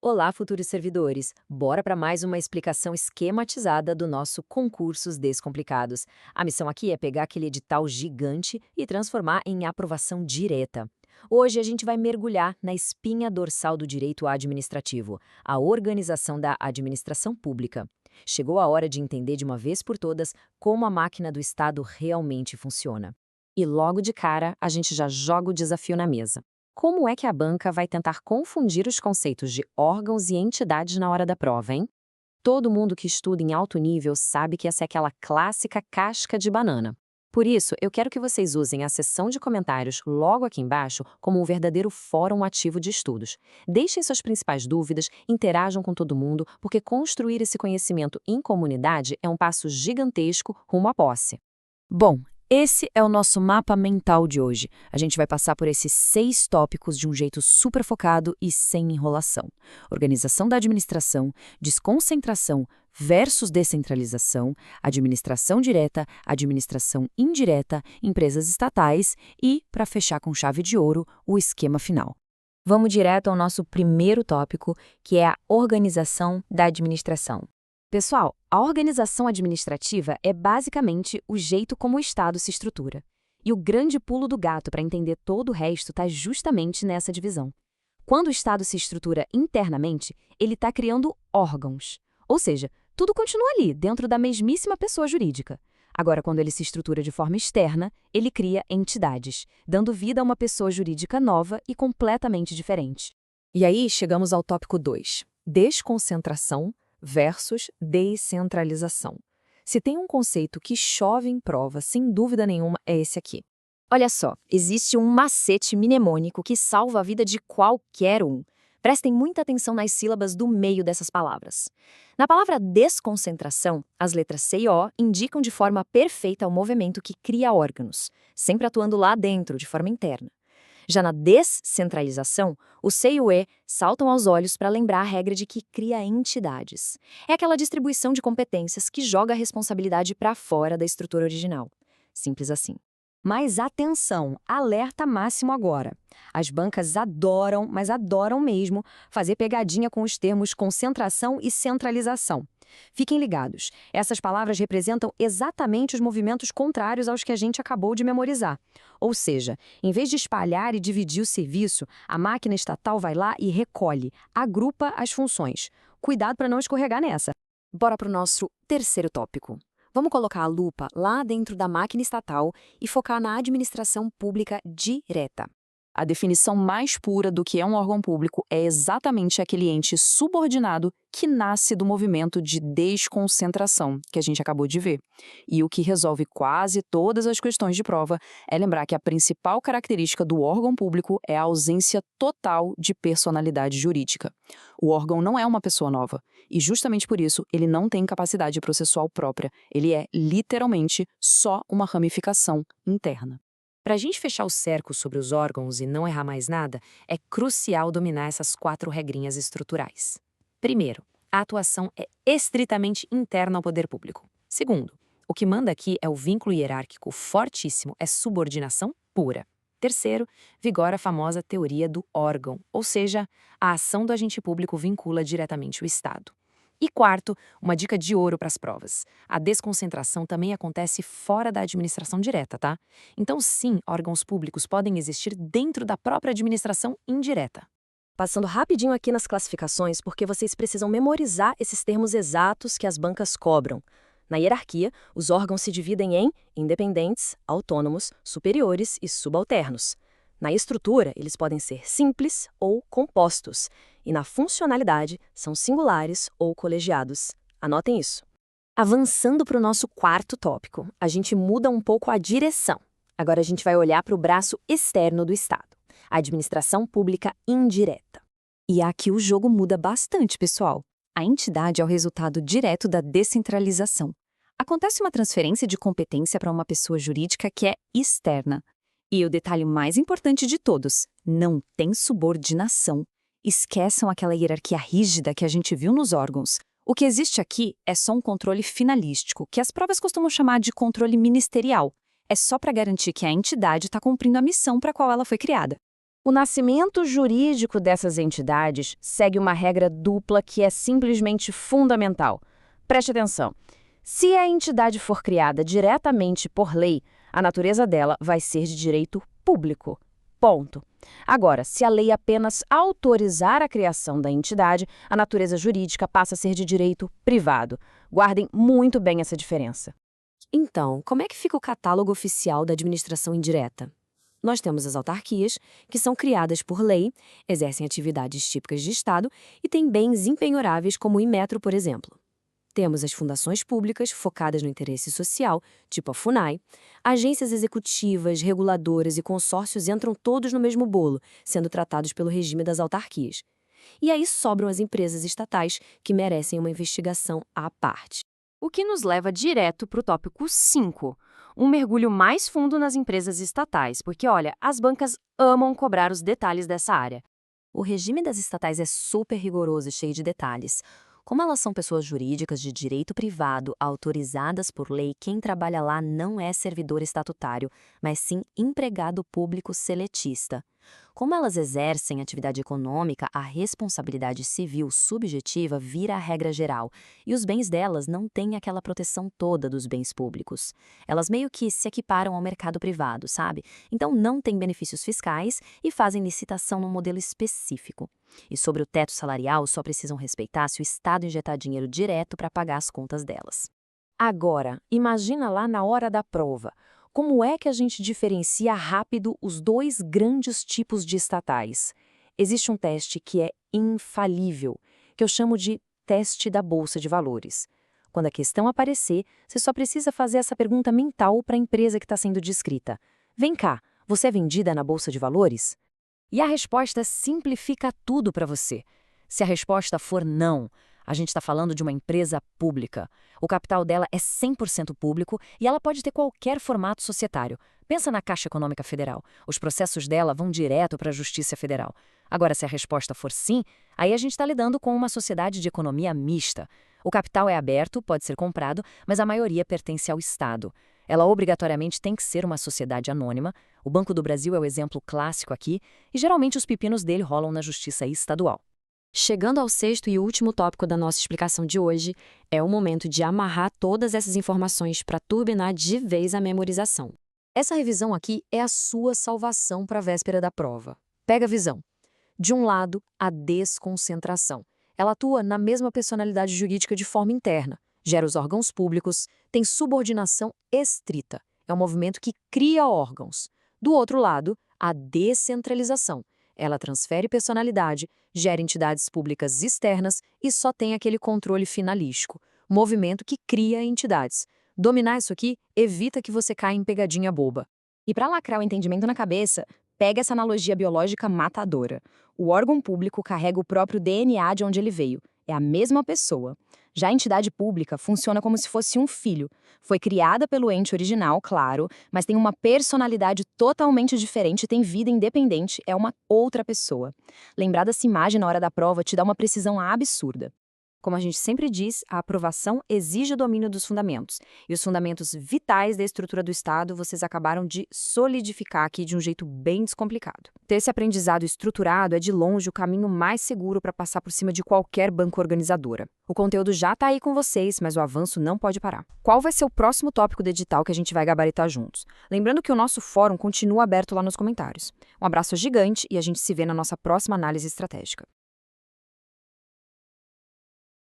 Olá, futuros servidores! Bora para mais uma explicação esquematizada do nosso Concursos Descomplicados. A missão aqui é pegar aquele edital gigante e transformar em aprovação direta. Hoje a gente vai mergulhar na espinha dorsal do direito administrativo, a organização da administração pública. Chegou a hora de entender de uma vez por todas como a máquina do Estado realmente funciona. E logo de cara, a gente já joga o desafio na mesa. Como é que a banca vai tentar confundir os conceitos de órgãos e entidades na hora da prova, hein? Todo mundo que estuda em alto nível sabe que essa é aquela clássica casca de banana. Por isso, eu quero que vocês usem a seção de comentários logo aqui embaixo como um verdadeiro fórum ativo de estudos. Deixem suas principais dúvidas, interajam com todo mundo, porque construir esse conhecimento em comunidade é um passo gigantesco rumo à posse. Bom, esse é o nosso mapa mental de hoje. A gente vai passar por esses 6 tópicos de um jeito super focado e sem enrolação. Organização da administração, desconcentração versus descentralização, administração direta, administração indireta, empresas estatais e, para fechar com chave de ouro, o esquema final. Vamos direto ao nosso primeiro tópico, que é a organização da administração. Pessoal, a organização administrativa é basicamente o jeito como o Estado se estrutura. E o grande pulo do gato para entender todo o resto está justamente nessa divisão. Quando o Estado se estrutura internamente, ele está criando órgãos. Ou seja, tudo continua ali, dentro da mesmíssima pessoa jurídica. Agora, quando ele se estrutura de forma externa, ele cria entidades, dando vida a uma pessoa jurídica nova e completamente diferente. E aí chegamos ao tópico 2, desconcentração versus descentralização. Se tem um conceito que chove em prova, sem dúvida nenhuma, é esse aqui. Olha só, existe um macete mnemônico que salva a vida de qualquer um. Prestem muita atenção nas sílabas do meio dessas palavras. Na palavra desconcentração, as letras C e O indicam de forma perfeita o movimento que cria órgãos, sempre atuando lá dentro, de forma interna. Já na descentralização, o C e o E saltam aos olhos para lembrar a regra de que cria entidades. É aquela distribuição de competências que joga a responsabilidade para fora da estrutura original. Simples assim. Mas atenção, alerta máximo agora. As bancas adoram, mas adoram mesmo, fazer pegadinha com os termos concentração e centralização. Fiquem ligados, essas palavras representam exatamente os movimentos contrários aos que a gente acabou de memorizar. Ou seja, em vez de espalhar e dividir o serviço, a máquina estatal vai lá e recolhe, agrupa as funções. Cuidado para não escorregar nessa. Bora para o nosso terceiro tópico. Vamos colocar a lupa lá dentro da máquina estatal e focar na administração pública direta. A definição mais pura do que é um órgão público é exatamente aquele ente subordinado que nasce do movimento de desconcentração que a gente acabou de ver. E o que resolve quase todas as questões de prova é lembrar que a principal característica do órgão público é a ausência total de personalidade jurídica. O órgão não é uma pessoa nova e, justamente por isso, ele não tem capacidade processual própria. Ele é, literalmente, só uma ramificação interna. Para a gente fechar o cerco sobre os órgãos e não errar mais nada, é crucial dominar essas 4 regrinhas estruturais. Primeiro, a atuação é estritamente interna ao poder público. Segundo, o que manda aqui é o vínculo hierárquico fortíssimo, é subordinação pura. Terceiro, vigora a famosa teoria do órgão, ou seja, a ação do agente público vincula diretamente o Estado. E quarto, uma dica de ouro para as provas. A desconcentração também acontece fora da administração direta, tá? Então, sim, órgãos públicos podem existir dentro da própria administração indireta. Passando rapidinho aqui nas classificações, porque vocês precisam memorizar esses termos exatos que as bancas cobram. Na hierarquia, os órgãos se dividem em independentes, autônomos, superiores e subalternos. Na estrutura, eles podem ser simples ou compostos. E na funcionalidade, são singulares ou colegiados. Anotem isso. Avançando para o nosso quarto tópico, a gente muda um pouco a direção. Agora a gente vai olhar para o braço externo do Estado, a administração pública indireta. E aqui o jogo muda bastante, pessoal. A entidade é o resultado direto da descentralização. Acontece uma transferência de competência para uma pessoa jurídica que é externa. E o detalhe mais importante de todos, não tem subordinação. Esqueçam aquela hierarquia rígida que a gente viu nos órgãos. O que existe aqui é só um controle finalístico, que as provas costumam chamar de controle ministerial. É só para garantir que a entidade está cumprindo a missão para a qual ela foi criada. O nascimento jurídico dessas entidades segue uma regra dupla que é simplesmente fundamental. Preste atenção. Se a entidade for criada diretamente por lei, a natureza dela vai ser de direito público. Ponto. Agora, se a lei apenas autorizar a criação da entidade, a natureza jurídica passa a ser de direito privado. Guardem muito bem essa diferença. Então, como é que fica o catálogo oficial da administração indireta? Nós temos as autarquias, que são criadas por lei, exercem atividades típicas de Estado e têm bens impenhoráveis como o Inmetro, por exemplo. Temos as fundações públicas focadas no interesse social, tipo a FUNAI. Agências executivas, reguladoras e consórcios entram todos no mesmo bolo, sendo tratados pelo regime das autarquias. E aí sobram as empresas estatais, que merecem uma investigação à parte. O que nos leva direto para o tópico 5, um mergulho mais fundo nas empresas estatais, porque, olha, as bancas amam cobrar os detalhes dessa área. O regime das estatais é super rigoroso e cheio de detalhes. Como elas são pessoas jurídicas de direito privado autorizadas por lei, quem trabalha lá não é servidor estatutário, mas sim empregado público seletista. Como elas exercem atividade econômica, a responsabilidade civil subjetiva vira a regra geral, e os bens delas não têm aquela proteção toda dos bens públicos. Elas meio que se equiparam ao mercado privado, sabe? Então não têm benefícios fiscais e fazem licitação num modelo específico. E sobre o teto salarial, só precisam respeitar se o Estado injetar dinheiro direto para pagar as contas delas. Agora, imagina lá na hora da prova. Como é que a gente diferencia rápido os dois grandes tipos de estatais? Existe um teste que é infalível, que eu chamo de teste da Bolsa de Valores. Quando a questão aparecer, você só precisa fazer essa pergunta mental para a empresa que está sendo descrita. Vem cá, você é vendida na Bolsa de Valores? E a resposta simplifica tudo para você. Se a resposta for não, a gente está falando de uma empresa pública. O capital dela é 100% público e ela pode ter qualquer formato societário. Pensa na Caixa Econômica Federal. Os processos dela vão direto para a Justiça Federal. Agora, se a resposta for sim, aí a gente está lidando com uma sociedade de economia mista. O capital é aberto, pode ser comprado, mas a maioria pertence ao Estado. Ela obrigatoriamente tem que ser uma sociedade anônima. O Banco do Brasil é o exemplo clássico aqui, e geralmente os pepinos dele rolam na Justiça Estadual. Chegando ao sexto e último tópico da nossa explicação de hoje, é o momento de amarrar todas essas informações para turbinar de vez a memorização. Essa revisão aqui é a sua salvação para a véspera da prova. Pega a visão. De um lado, a desconcentração. Ela atua na mesma personalidade jurídica de forma interna, gera os órgãos públicos, tem subordinação estrita. É um movimento que cria órgãos. Do outro lado, a descentralização. Ela transfere personalidade, gera entidades públicas externas e só tem aquele controle finalístico, movimento que cria entidades. Dominar isso aqui evita que você caia em pegadinha boba. E para lacrar o entendimento na cabeça, pega essa analogia biológica matadora. O órgão público carrega o próprio DNA de onde ele veio. É a mesma pessoa. Já a entidade pública funciona como se fosse um filho. Foi criada pelo ente original, claro, mas tem uma personalidade totalmente diferente e tem vida independente, é uma outra pessoa. Lembrar dessa imagem na hora da prova te dá uma precisão absurda. Como a gente sempre diz, a aprovação exige o domínio dos fundamentos. E os fundamentos vitais da estrutura do Estado vocês acabaram de solidificar aqui de um jeito bem descomplicado. Ter esse aprendizado estruturado é de longe o caminho mais seguro para passar por cima de qualquer banca organizadora. O conteúdo já está aí com vocês, mas o avanço não pode parar. Qual vai ser o próximo tópico do edital que a gente vai gabaritar juntos? Lembrando que o nosso fórum continua aberto lá nos comentários. Um abraço gigante e a gente se vê na nossa próxima análise estratégica.